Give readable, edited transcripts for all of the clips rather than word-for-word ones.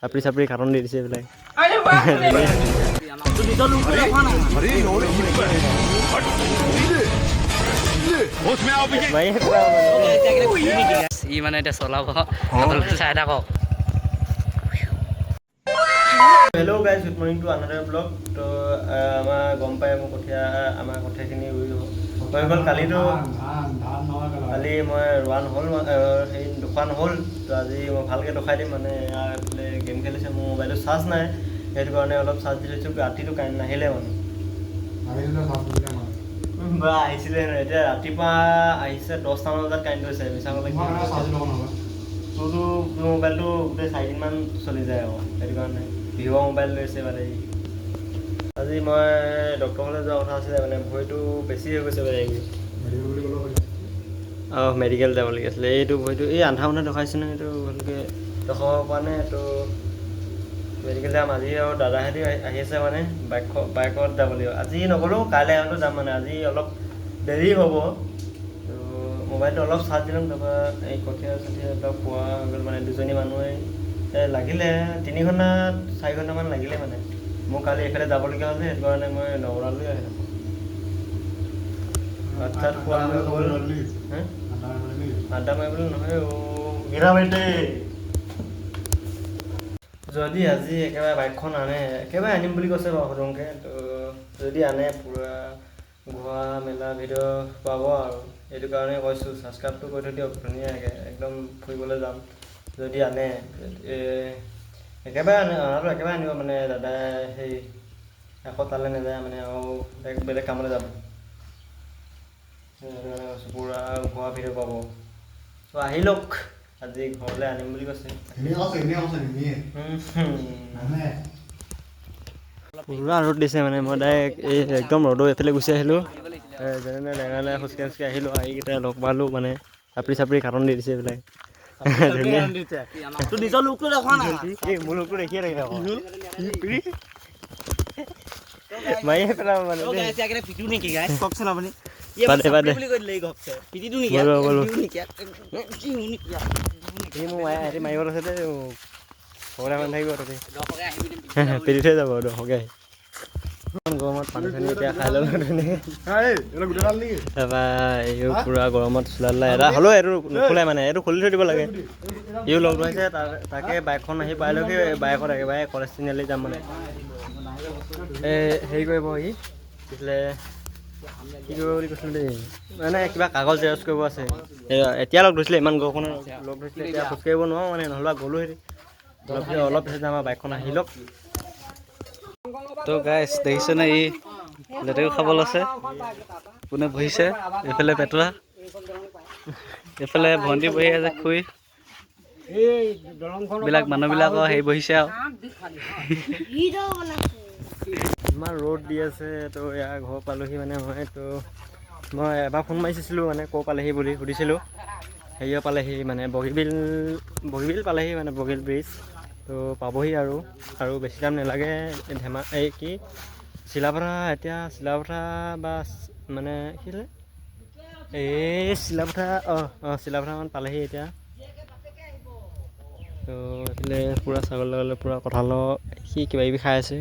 চাপৰি চাপৰি কাৰ্টন দি দিছে এইবিলাক। ই মানে এতিয়া চলাব চাই থাকক। Hello' guys, good morning to another blog. তো আমাৰ গম পাই মোৰ আমাৰ কঠীয়াখিনি ৰুই হৈ গ'ল। কালি মই ৰোৱা নহ'ল, হেৰি দোকান নহ'ল। তো আজি মই ভালকৈ দেখাই দিম। মানে এইফালে গেম খেলিছে, মোৰ মোবাইলত চাৰ্জ নাই, সেইটো কাৰণে অলপ চাৰ্জ দি লৈছোঁ। ৰাতিটো কাৰেণ্ট নাহিলে মানে বা আহিছিলে নহয়। এতিয়া ৰাতিপুৱা আহিছে 10টামান বজাত কাৰেণ্ট গৈছে। মিছা ক'লে তোৰতো মোবাইলটো গোটেই 4দিনমান চলি যায় আকৌ, সেইটো কাৰণে ভিভ' মোবাইল লৈছে মানে। আজি মই ডক্টৰৰ ঘৰলৈ যোৱা কথা আছিলে, মানে ভৰিটো বেছি হৈ গৈছে মানে। মেডিকেল যাবলগীয়া আছিলে। এইটো ভৰিটো এই আন্ধাৰ মানুহে দেখাইছে নহয়, এইটো ভালকৈ দেখাব পৰা নাই। তো মেডিকেল যাম আজি, আৰু দাদাহঁতি আহি আছে মানে বাইকত যাব লাগিব। আজি নগ'লেও কাইলৈ হ'লেও যাম মানে। আজি অলপ দেৰি হ'ব। তো মোবাইলটো অলপ চাৰ্জ দিলোঁ, তাৰপৰা এই কঠীয়া চঠীয়া অলপ পোৱা হৈ গ'ল মানে। দুজনী মানুহে লাগিলে 3 ঘণ্টা 4 ঘণ্টামান লাগিলে মানে। মোৰ কালি এইফালে যাবলগীয়া হ'ল যে, সেইটো কাৰণে মই নবনালোৱে আহিলোঁ। ভাত চাত খোৱা হৈ গ'ল। আড্ডা মাৰিবলৈ নহয় গীৰাবাৰীতে। যদি আজি একেবাৰে বাইকখন আনে, একেবাৰে আনিম বুলি কৈছে বাৰু সদংকে। তো যদি আনে পূৰা ঘূৰা মেলা ভিডিঅ' পাব আৰু। সেইটো কাৰণে কৈছোঁ, ছাবস্ক্ৰাইবটো কৰি থৈ দিয়ক ধুনীয়াকৈ। একদম ফুৰিবলৈ যাম যদি আনে। একেবাৰে আনিব মানে দাদাই। সেই আকৌ তালৈ নাযায় মানে, আৰু বেলেগ কামলৈ যাব। সেইটো কাৰণে কৈছোঁ, পূৰা ঘূৰা ভিডিঅ' পাব। তো আহি লওক, আজি ঘৰলৈ আনিম বুলি কৈছে। পুৰা ৰ'দ দিছে মানে। মই ডাইৰেক্ট এই একদম ৰ'দৰ এইফালে গুচি আহিলোঁ। যেনে লেঙাই খোজকাঢ়ি আহিলোঁ। আহিকেইটা লগ পালোঁ মানে, চাপৰি চাপৰি কাৰ্টন দি দিছে এইবিলাক। নিজৰ লোকটো দেখা নাই, মোৰ লোকটো দেখিয়ে থাকে আকৌ। মাৰিয়ে পেলাব মানে। মাৰিব লৈছে দেই, ঘৰলৈ মানুহ থাকিব তাতে পিটি থৈ যাব দৰ্শকে। গৰমত পানী চানী এতিয়া খাই ল'লোঁ ধুনীয়াকৈ। তাৰপৰা এইও পূৰা গৰমত চোলা এটা হ'লেও এইটো নোখোলাই মানে, এইটো খুলি থৈ দিব লাগে। ইও লগ ধৰিছে, তাকে বাইকখন আহি পাইলৈকে বাইকত একেবাৰে কলেজ তিনিআলি যাম মানে। হেৰি কৰিব সি পিছলে কি কৰিব বুলি কৈছিলোঁ দেই, মানে কিবা কাগজ জেৰক্স কৰিব আছে। এতিয়া লগ ধৰিছিলে, ইমান গৰমখনত লগ ধৰিছিলে। এতিয়া খোজকাঢ়িব নোৱাৰোঁ মানে, নহ'লে গ'লোহেঁতেন। অলপ পিছত আমাৰ বাইকখন আহি লওক। তো গাইছ দেখিছেনে, ই লেটেকু খাব লৈছে। কোনে বহিছে এইফালে পেটুৱা, এইফালে ভণ্টি বহি আছে খুৰী। বিলাক মানুহবিলাকৰ হেৰি বহিছে আৰু। ইমান ৰ'দ দি আছে। তো ইয়াৰ ঘৰ পালোহি মানে। মই এবাৰ ফোন মাৰিছিলোঁ মানে, ক'ৰ পালেহি বুলি সুধিছিলোঁ। হেৰিও পালেহি মানে, বগীবিল পালেহি মানে, বগীবিল ব্ৰিজ। তো পাবহি আৰু বেছি টাইম নালাগে। এই কি চিলাপথাৰ, এতিয়া চিলাপথাৰ বা মানে কি এই চিলাপথাৰ, চিলাপথাৰমান পালেহি এতিয়া। তো এইফালে পূৰা ছাগলী পূৰা কঁঠালৰ সি কিবাকিবি খাই আছে।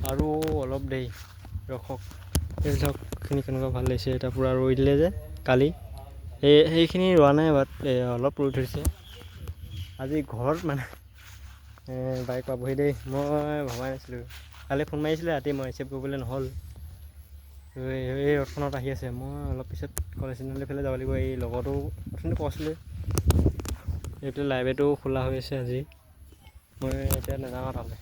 আৰু অলপ দেৰি ৰখক। এইবিলাকখিনি কেনেকুৱা ভাল লাগিছে। এতিয়া পূৰা ৰুই দিলে যে কালি, সেইখিনি ৰোৱা নাই বাট অলপ ৰুই থৈছে। আজি ঘৰত মানে বাইক পাবহি দেই, মই ভবাই নাছিলোঁ। কালি ফোন মাৰিছিলে ৰাতি, মই ৰিচিভ কৰিবলৈ নহ'ল। এই ৰ'দখনত আহি আছে। মই অলপ পিছত কলেজ তিনিআলিফালে যাব লাগিব। এই লগৰটো অথনি কৈছিলে, এইটো লাইব্ৰেৰীটো খোলা হৈ আছে আজি। মই এতিয়া নাযাওঁ তালৈ।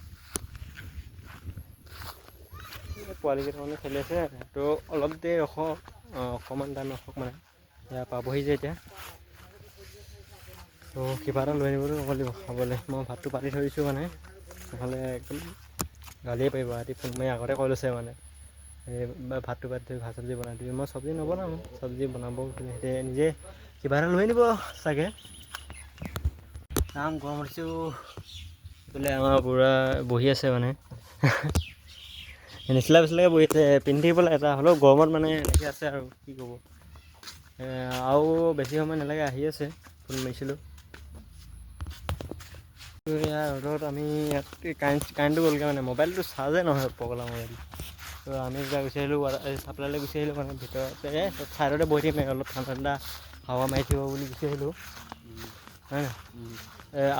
পোৱালিকেইটামানে খেলি আছে। তো অলপ দেৰি ৰখক, অকণমান টাইম ৰখক মানে। এয়া পাবহি যে এতিয়া। তো কিবা এটা লৈ আনিবলৈ ক'ব লাগিব খাবলৈ। মই ভাতটো পাতি থৈ দিছোঁ মানে, নহ'লে একদম গালিয়ে পাৰিব। ৰাতি ফোন মাৰি আগতে কৈ লৈছে মানে, এই ভাতটো পাতি থৈ ভাত চব্জি বনাই দিবি। মই চব্জি নবনাওঁ, চব্জি বনাব সিহঁতে নিজে কিবা এটা লৈ আনিব চাগে। গৰম উঠিছোঁ বোলে। আমাৰ পূৰা বহি আছে মানে, নিচিলা পিছলাকৈ বহি আছে। পিন্ধি থাকিবলৈ এটা হ'লেও গৰমত মানে এনেকৈ আছে আৰু কি ক'ব। আৰু বেছি সময় নালাগে, আহি আছে। ফোন মাৰিছিলোঁ। ইয়াৰ ৰ'দত আমি ইয়াত কাৰেণ্টটো গ'লগৈ মানে মোবাইলটো চাৰ্জে নহয় পগলা মোবাইল। তো আমি যেতিয়া গুচি আহিলোঁ চাপ্লাইলৈ গুচি আহিলোঁ মানে ভিতৰতে ছাইডতে বহি থাকিম অলপ ঠাণ্ডা ঠাণ্ডা হাৱা মাৰি থাকিব বুলি গুচি আহিলোঁ হয় নাই।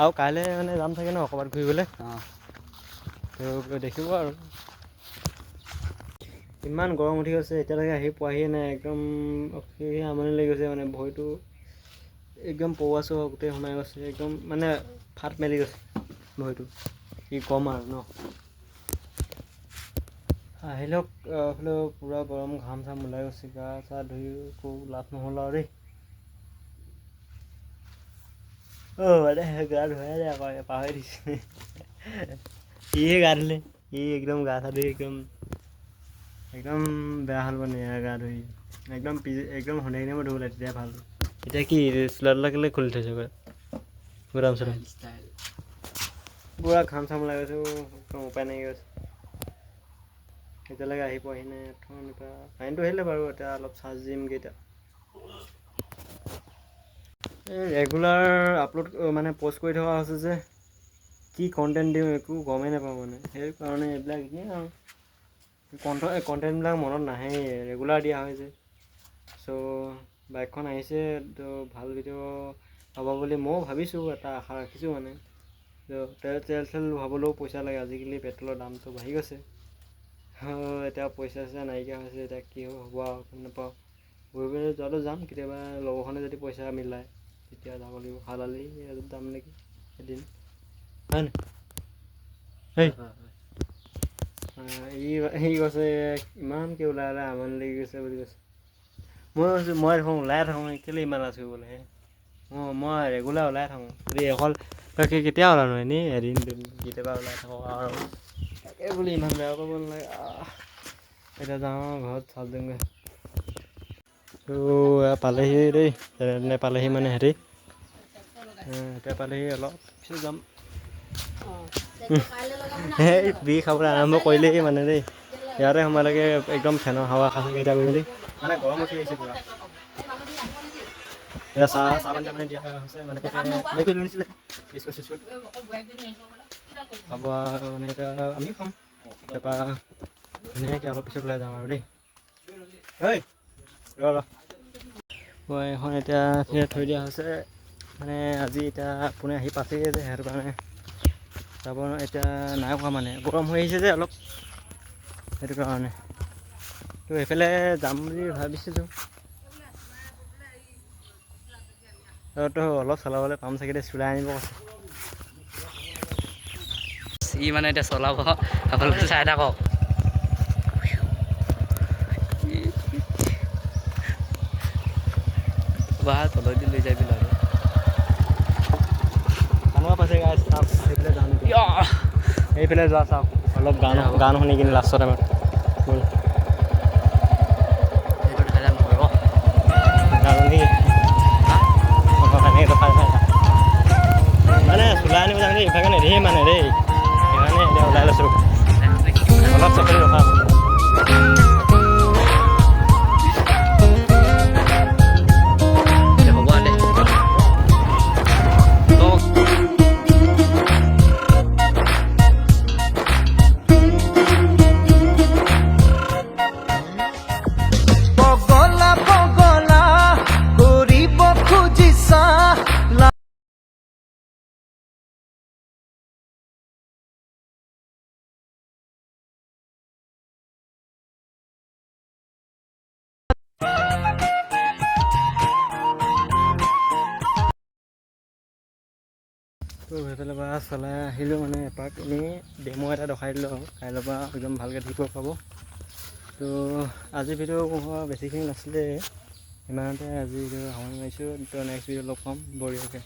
আৰু কাইলৈ মানে যাম চাগে ন ক'ৰবাত ঘূৰিবলৈ। তো দেখিব আৰু ইমান গৰম উঠি গৈছে এতিয়ালৈকে আহি পোৱাহিয়ে নাই। একদম আমনি লাগি গৈছে মানে ভৰিটো একদম পৌৱা চৌৱা গোটেই সোমাই গৈছে একদম মানে ফাট মেলি গৈছে ভৰিটো কি ক'ম আৰু ন। আহিলওক হ'লেও পূৰা গৰম ঘাম চাম ওলাই গৈছে গা চা ধুই একো লাভ নহ'ল আৰু দেই। মানে গা ধুৱাই নাই আকৌ পাহৰি দিছোঁ। ইহে গা ধুলে একদম গা চা ধুই একদম বেয়া হ'ল মানে গা ধুই একদম সন্ধিয়া মই ধুবলৈ তেতিয়া ভাল। এতিয়া কি চোলা কেলৈ খুলি থৈছে গুদাম চুদাম পূৰা ঘাম চাম ওলাই গৈছোঁ একদম উপায় নাইকিয়া গৈছে। এতিয়ালৈকে আহি পোৱাহি নাই। কাৰেণ্টটো আহিলে বাৰু এতিয়া অলপ চাৰ্জ দিমগৈ। এতিয়া এই ৰেগুলাৰ আপলোড মানে প'ষ্ট কৰি থকা হৈছে যে কি কণ্টেণ্ট দিওঁ একো গমেই নাপাওঁ মানে সেইকাৰণে এইবিলাক এনেই আৰু কণ্টেণ্টবিলাক মনত নাহেই ৰেগুলাৰ দিয়া হয় যে। চ' বাইকখন আহিছে তো ভাল ভিডিঅ' হ'ব বুলি ময়ো ভাবিছোঁ এটা আশা ৰাখিছোঁ মানে। তেল ভৰাবলৈও পইচা লাগে আজিকালি পেট্ৰলৰ দামটো বাঢ়ি গৈছে। এতিয়া পইচা চইচা নাইকিয়া হৈছে এতিয়া কি হ'ব আৰু গম নাপাওঁ। ঘূৰিবলৈ যোৱাটো যাম কেতিয়াবা লগৰখনে যদি পইচা মিলায় তেতিয়া যাব লাগিব। হালালি যাম নেকি এদিন হয় নাই। সি কৈছে ইমানকৈ ওলাই আমনি লাগি গৈছে বুলি কৈছে। মই কৈছোঁ মই দেখোন ওলাই থাকোঁ কেলৈ ইমান আছোঁ বোলে। মই ৰেগুলাৰ ওলাই থাকোঁ অকল কেতিয়া ওলানো এনেই এদিন দুদিন কেতিয়াবা ওলাই থাকোঁ আৰু তাকে বুলি ইমান বেয়া কৰিব নালাগে। এতিয়া যাওঁ ঘৰত চাৰ্জ দিওঁগৈ। তো পালেহি দেই যেনে পালেহি মানে সিহঁতি এতিয়া পালেহি অলপ পিছত যাম। সেই বিড়ি খাবলৈ আৰম্ভ কৰিলেই মানে দেই ইয়াতে সোমালেগে একদম ফেনৰ হাৱা খাই এতিয়া বুলি মানে গৰম উঠি আহিছে পূৰা। এতিয়া চাহ পানী তাৰমানে দিয়া হৈছে মানে নিছিলে বিস্কুট চিস্কুট খাব মানে এতিয়া আমি খাম। তাৰপৰা ধুনীয়াকৈ অলপ পিছত ওলাই যাম আৰু দেই। মই এখন এতিয়া থৈ দিয়া হৈছে মানে আজি এতিয়া পোনে আহি পাইছেগৈ যে সেইটো কাৰণে যাব এতিয়া নাই খোৱা মানে গৰম হৈ আহিছে যে অলপ সেইটো কাৰণে। তো এইফালে যাম বুলি ভাবিছিলোঁ তো অলপ চলাবলৈ পাম চাগে চলাই আনিব কৈছে। ই মানে এতিয়া চলাব আপোনালোকে চাই থাকক। বাহ তলদি লৈ যাবি লাগে কানোৱা পাইছে চাওক সেইফালে যাওঁ নেকি সেইফালে যোৱা চাওক অলপ গান শুনি কিনে লাষ্টত আমাৰ মানে চোলাই আনিব যাম দেই ইভাগে নেদেই মানে দেই সেইকাৰণে এতিয়া ওলাই লৈছোঁ অলপ চকৰি ৰখা আছে। তো সেইফালে পৰা চলাই আহিলোঁ মানে এপাক এনেই ডেমো এটা দেখাই দিলোঁ আৰু কাইলৈৰ পৰা একদম ভালকৈ ঠিক কৰিব পাব। তো আজি ভিডিঅ' বেছিখিনি নাছিলে ইমানতে আজি ভিডিঅ' সামৰি মাৰিছোঁ। তো নেক্সট ভিডিঅ' লগ পাম বঢ়িয়াকৈ।